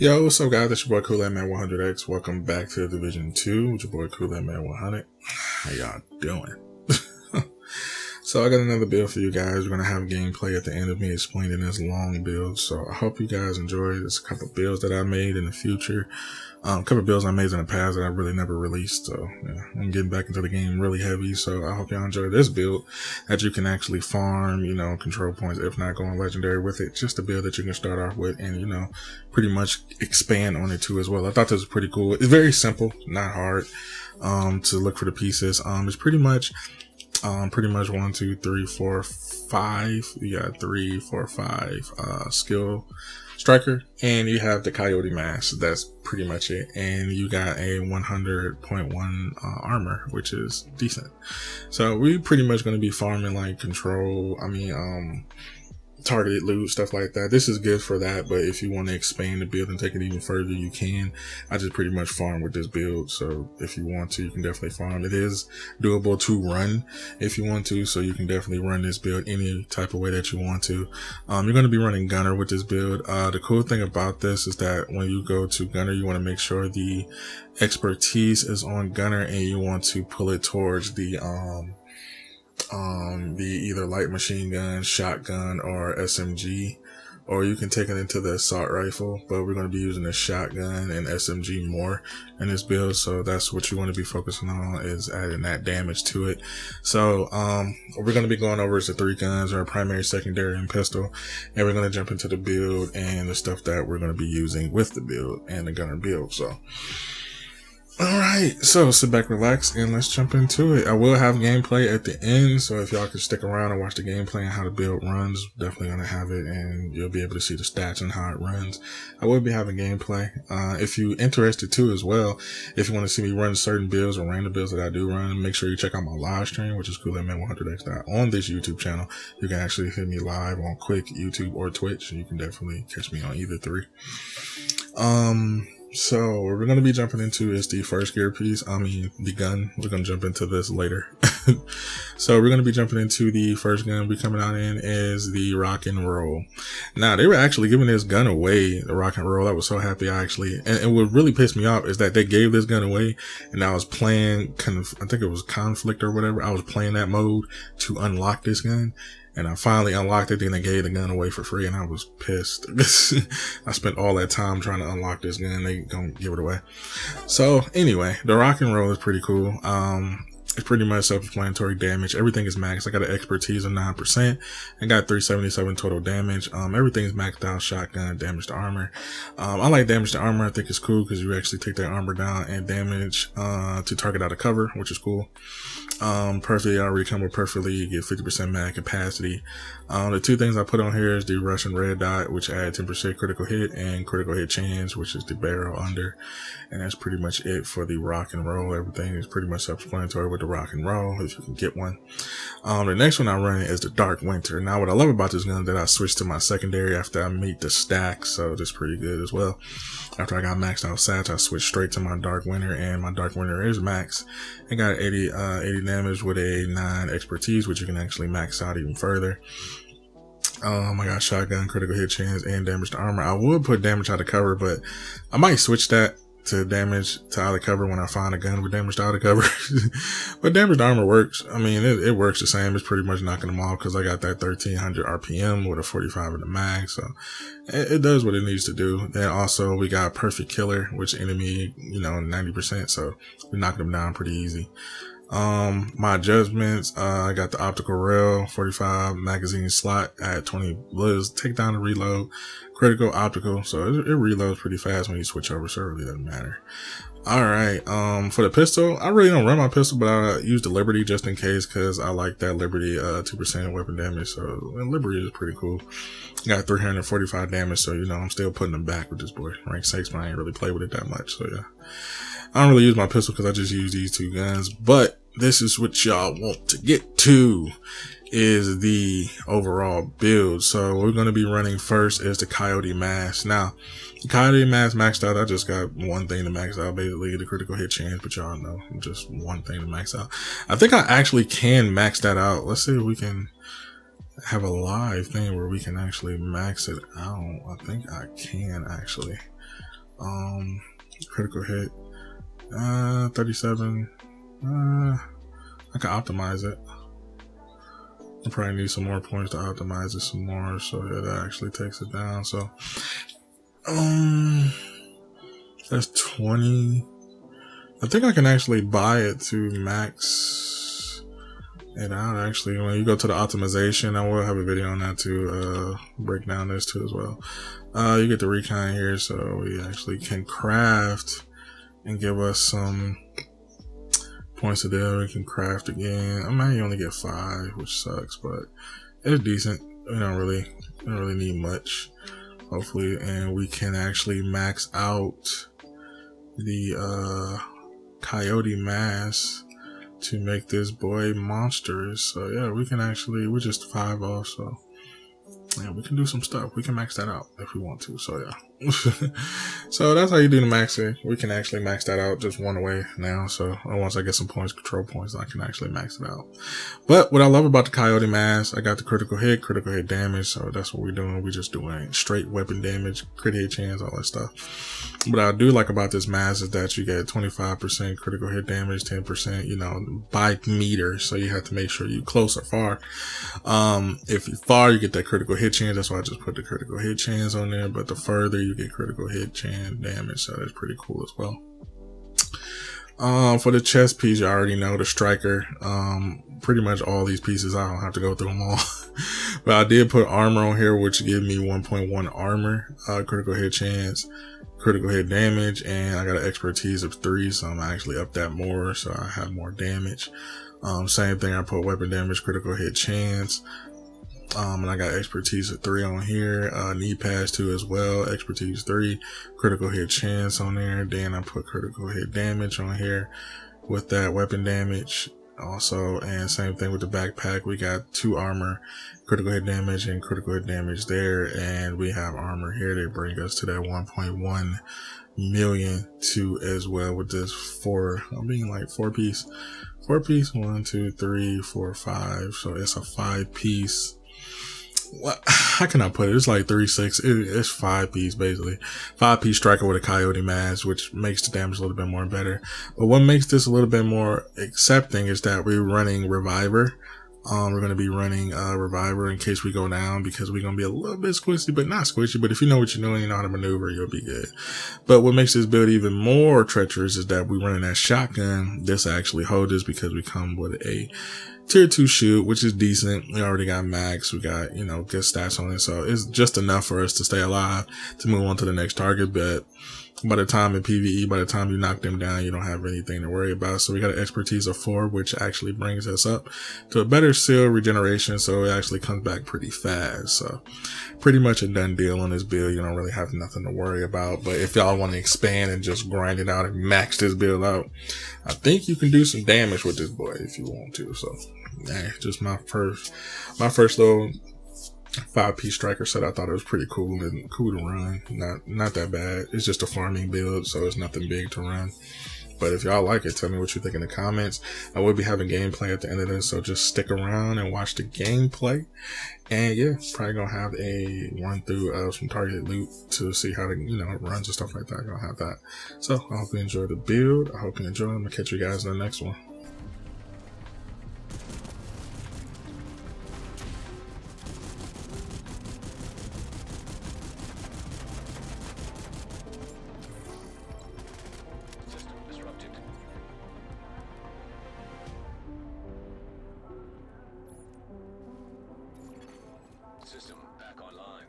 Yo, what's up, guys? It's your boy Coyote Man 100X. Welcome back to Division 2 with your boy Coyote Man 100. How y'all doing? So I got another build for you guys. We're going to have gameplay at the end of me explaining this long build. So I hope you guys enjoy. There's a couple builds that I made in the future. A couple builds I made in the past that I really never released. So yeah, I'm getting back into the game really heavy. So I hope y'all enjoy this build that you can actually farm, control points, if not going legendary with it. Just a build that you can start off with and, pretty much expand on it too as well. I thought this was pretty cool. It's very simple, not hard to look for the pieces. It's pretty much 1, 2, 3, 4, 5. You got 3, 4, 5 skill striker, and you have the Coyote mask. That's pretty much it. And you got a 100.1 armor, which is decent. So we pretty much going to be farming like control. Targeted loot, stuff like that. This is good for that, but if you want to expand the build and take it even further, you can. I just pretty much farm with this build, so if you want to, you can definitely farm. It is doable to run if you want to, so you can definitely run this build any type of way that you want to. You're going to be running Gunner with this build. The cool thing about this is that when you go to Gunner, you want to make sure the expertise is on Gunner, and you want to pull it towards the either light machine gun, shotgun, or SMG, or you can take it into the assault rifle, but we're going to be using the shotgun and SMG more in this build, so that's what you want to be focusing on, is adding that damage to it. So what we're going to be going over is the 3 guns, or primary, secondary, and pistol, and we're going to jump into the build and the stuff that we're going to be using with the build and the gunner build. So alright, so sit back, relax, and let's jump into it. I will have gameplay at the end, so if y'all can stick around and watch the gameplay and how the build runs, definitely going to have it, and you'll be able to see the stats and how it runs. I will be having gameplay. If you're interested too as well, if you want to see me run certain builds or random builds that I do run, make sure you check out my live stream, which is CoyoteMan100X. On this YouTube channel, you can actually hit me live on Quick, YouTube, or Twitch, and you can definitely catch me on either 3. So what we're going to be jumping into is the first gear piece. The gun. We're going to jump into this later. So we're going to be jumping into the first gun we coming out in is the rock and roll. Now, they were actually giving this gun away, the rock and roll. I was so happy, and what really pissed me off is that they gave this gun away, and I was playing I think it was conflict or whatever. I was playing that mode to unlock this gun. And I finally unlocked it, then they gave the gun away for free, and I was pissed. I spent all that time trying to unlock this gun, they don't give it away. So anyway, the rock and roll is pretty cool. It's pretty much self-explanatory damage. Everything is maxed. I got an expertise of 9%. I got 377 total damage. Everything's maxed out. Shotgun, damage to armor. I like damage to armor. I think it's cool because you actually take that armor down and damage to target out of cover, which is cool. Perfectly already come with perfectly. You get 50% mag capacity. The 2 things I put on here is the Russian red dot, which add 10% critical hit, and critical hit chance, which is the barrel under. And that's pretty much it for the rock and roll. Everything is pretty much self-explanatory with the rock and roll, if you can get one. The next one I run is the Dark Winter. Now, what I love about this gun is that I switched to my secondary after I made the stack, so that's pretty good as well. After I got maxed out stats, I switched straight to my Dark Winter, and my Dark Winter is max. I got 80 damage with a 9 expertise, which you can actually max out even further. I got shotgun, critical hit chance, and damage to armor. I would put damage out of cover, but I might switch that to damage to out of cover when I find a gun with damage to out of cover. But damage to armor works. It works the same. It's pretty much knocking them off because I got that 1300 RPM with a 45 in the mag, so it does what it needs to do. Then also we got perfect killer, which enemy 90%, so we're knocking them down pretty easy. My adjustments, I got the optical rail, 45 magazine slot at 20 blizzs, take down the reload, critical optical, so it reloads pretty fast when you switch over, so it really doesn't matter. Alright, for the pistol, I really don't run my pistol, but I use the Liberty just in case, because I like that Liberty 2% weapon damage, so Liberty is pretty cool. Got 345 damage, so I'm still putting them back with this boy. Rank 6, but I ain't really play with it that much, so yeah. I don't really use my pistol because I just use these 2 guns, but this is what y'all want to get to, is the overall build. So what we're going to be running first is the Coyote mask. Now, the Coyote mask maxed out. I just got one thing to max out, basically the critical hit chance, but y'all know, just one thing to max out. I think I actually can max that out. Let's see if we can have a live thing where we can actually max it out. I think I can actually. Critical hit, 37. I can optimize it. I probably need some more points to optimize it some more, so yeah, that actually takes it down. So, that's 20. I think I can actually buy it to max it out. Actually, when you go to the optimization, I will have a video on that to break down this too as well. You get the recon here, so we actually can craft and give us some points of deal. We can craft again. I might only get 5, which sucks, but it's decent. We don't really need much, hopefully, and we can actually max out the Coyote mask to make this boy monstrous. So yeah, we can actually, we're just 5 off, so yeah, we can do some stuff. We can max that out if we want to. So yeah. So that's how you do the maxing. We can actually max that out just one away now. So once I get some points, control points, I can actually max it out. But what I love about the Coyote mask, I got the critical hit damage. So that's what we're doing. We're just doing straight weapon damage, crit hit chance, all that stuff. What I do like about this mask is that you get 25% critical hit damage, 10%, by meter. So you have to make sure you close or far. If you far, you get that critical hit chance. That's why I just put the critical hit chance on there. But the further, you get critical hit chance damage. So that's pretty cool as well. For the chest piece, you already know the striker. Pretty much all these pieces, I don't have to go through them all. But I did put armor on here, which give me 1.1 armor, critical hit chance, critical hit damage, and I got an expertise of 3, so I'm actually up that more, so I have more damage. Same thing, I put weapon damage, critical hit chance, and I got expertise of 3 on here, knee pads 2 as well, expertise 3, critical hit chance on there. Then I put critical hit damage on here with that weapon damage also, and same thing with the backpack. We got 2 armor, critical hit damage, and critical hit damage there, and we have armor here. They bring us to that 1.1 million too as well with this 4 piece, 1, 2, 3, 4, 5. So it's a 5 piece. What? How can I put it? It's like 3, 6. It's 5 piece basically. 5 piece striker with a Coyote mask, which makes the damage a little bit more better. But what makes this a little bit more accepting is that we're running Reviver. We're going to be running Reviver in case we go down, because we're going to be a little bit squishy, but not squishy. But if you know what you're doing, you know how to maneuver, you'll be good. But what makes this build even more treacherous is that we're running that shotgun. This actually holds us because we come with a tier 2 shield, which is decent. We already got max. We got, good stats on it. So it's just enough for us to stay alive to move on to the next target. But by the time in PvE, by the time you knock them down, you don't have anything to worry about. So we got an expertise of 4, which actually brings us up to a better seal regeneration. So it actually comes back pretty fast. So pretty much a done deal on this build. You don't really have nothing to worry about. But if y'all want to expand and just grind it out and max this build out, I think you can do some damage with this boy if you want to. So just my first little 5 piece striker set. I thought it was pretty cool and cool to run. Not that bad. It's just a farming build, so it's nothing big to run. But if y'all like it, tell me what you think in the comments. I will be having gameplay at the end of this, so just stick around and watch the gameplay. And yeah, probably gonna have a run through of some target loot to see how it runs and stuff like that. Gonna have that. So I hope you enjoy the build. I hope you enjoy. I'm gonna catch you guys in the next one. System back online.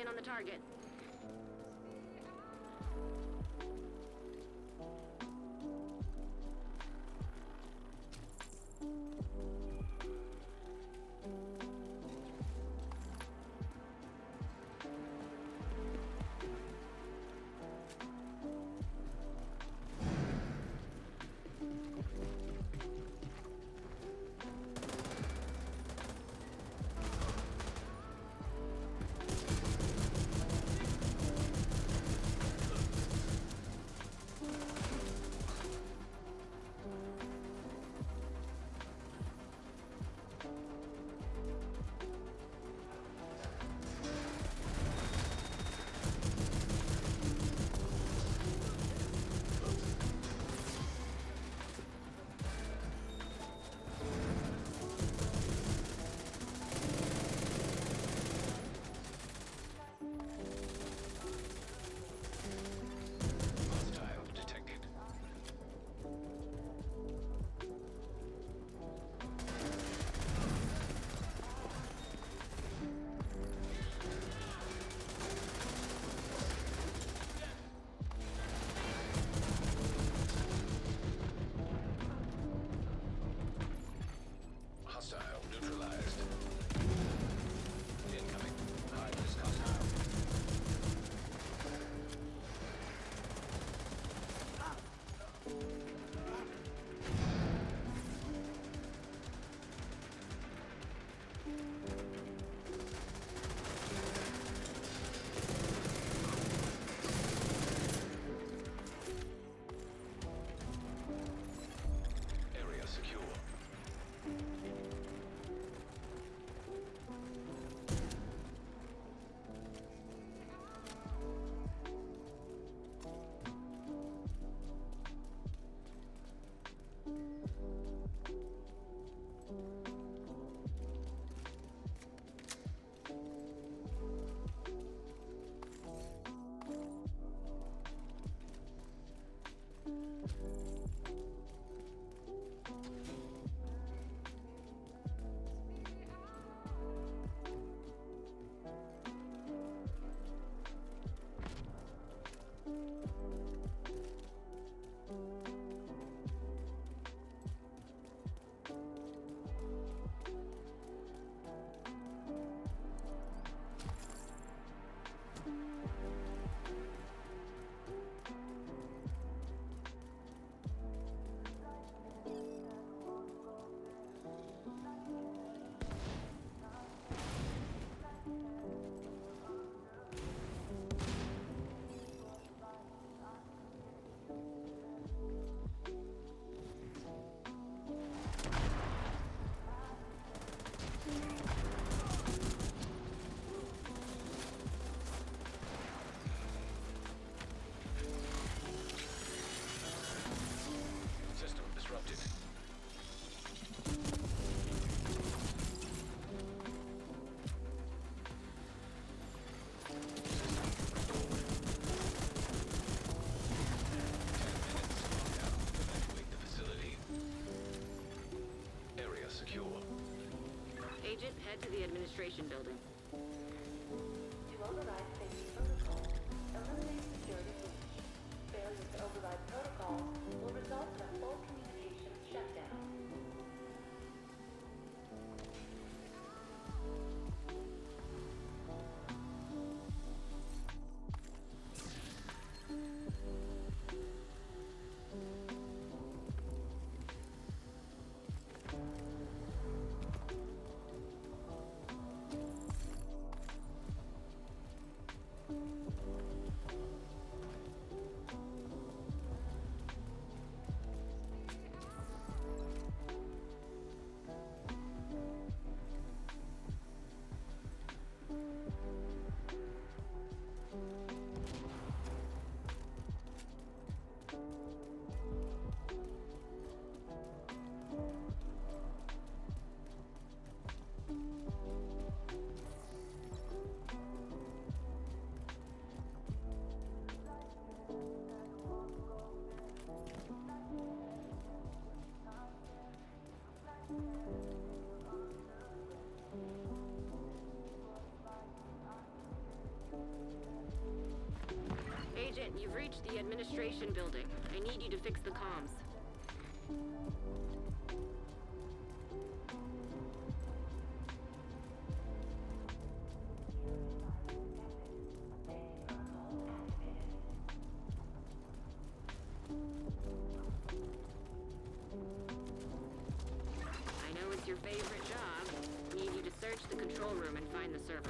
in on the target. Hostile detected. Hostile neutralized. Incoming. High risk hostile. Area secure. System disrupted. Evacuate the facility. Area secure. Agent, head to the administration building. To override safety protocols, eliminate security breach. Failure to override protocols will result in a full communications shutdown. reached the administration building. I need you to fix the comms. I know it's your favorite job. Need you to search the control room and find the server.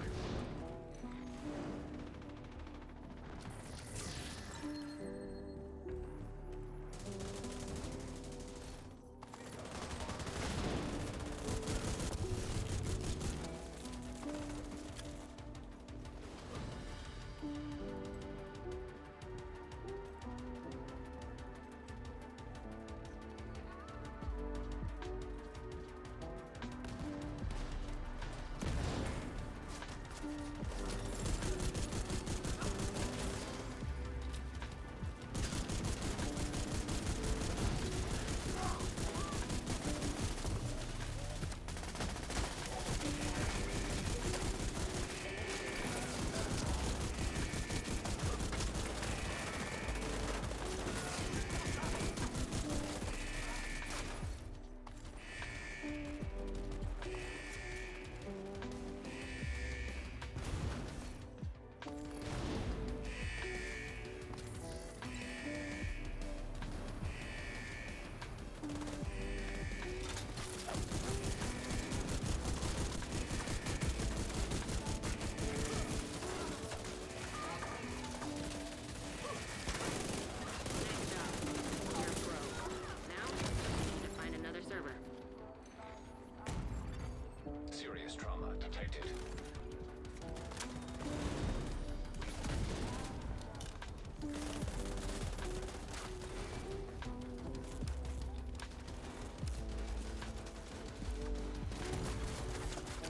Serious trauma detected.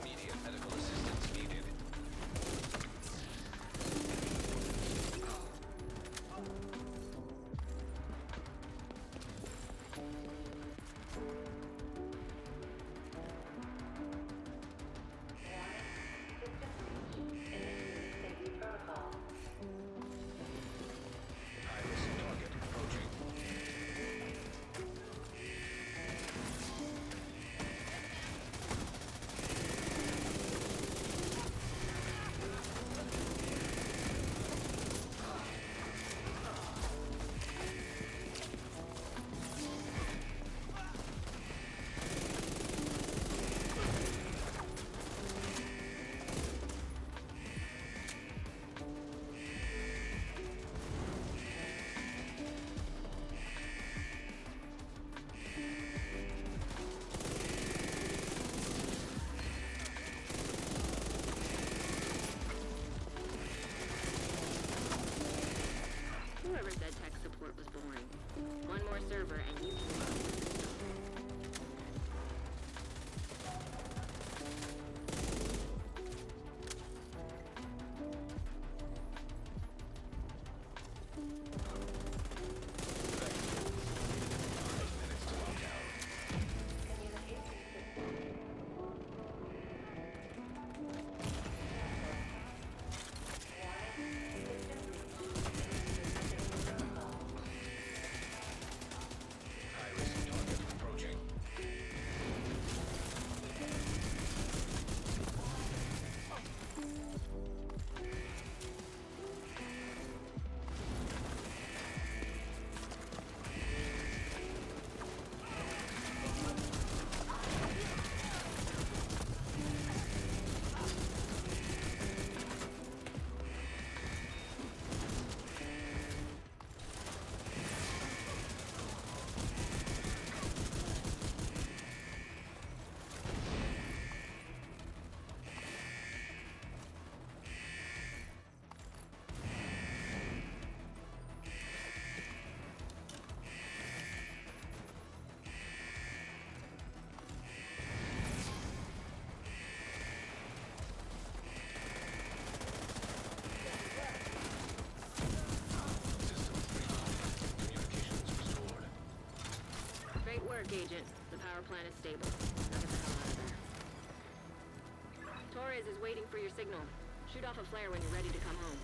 Immediate medical assistance needed. High-risk target approaching. Whoever said tech support was boring. One more server and you can go. High-risk target approaching. System 3. Communications restored. Great work, Agent. The power plant is stable. Now get the hell out of there. Torres is waiting for your signal. Shoot off a flare when you're ready to come home.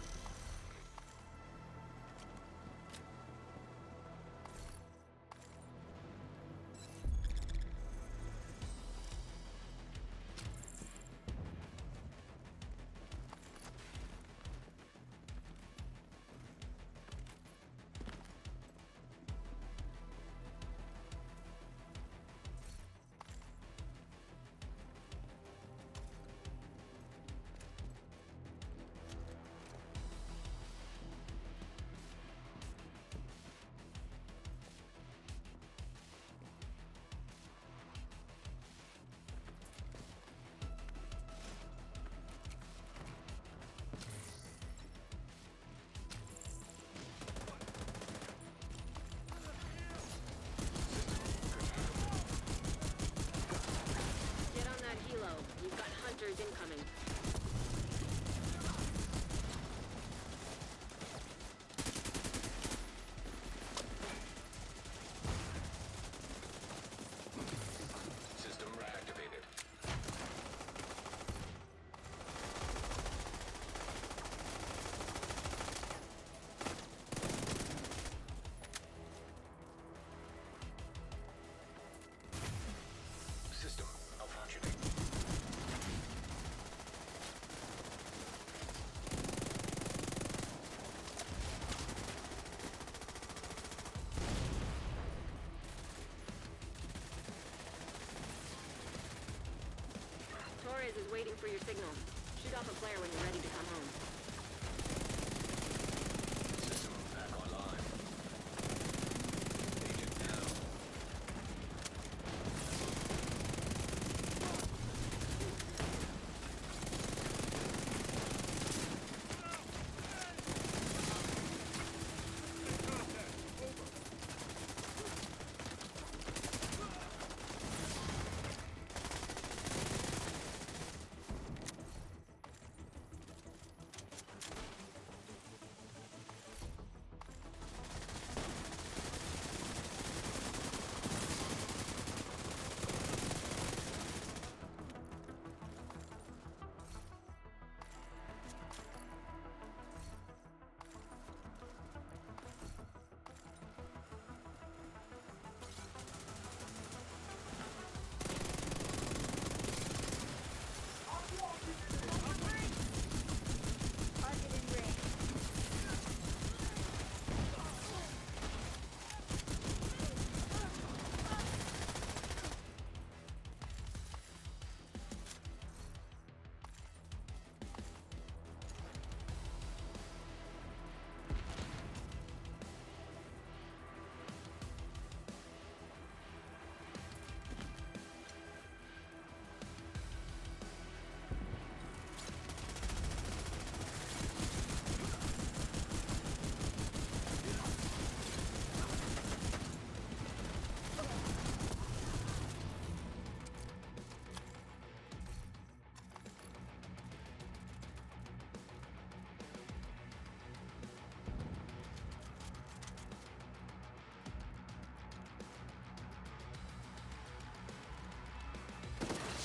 is waiting for your signal. Shoot off a flare when you're ready to come home. System back online. Agent down. Target in range.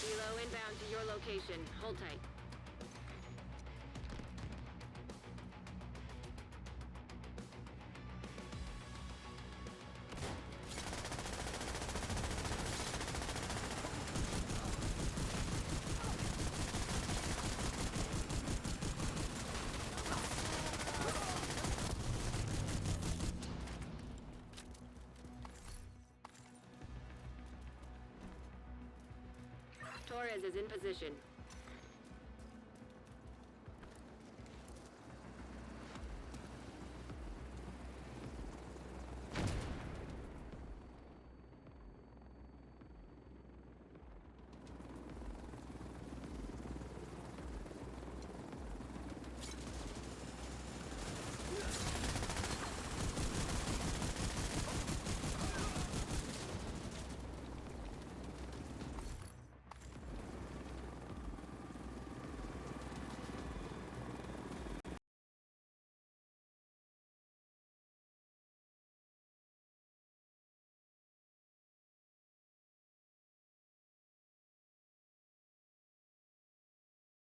Kilo inbound to your location. Hold tight. Torres is in position.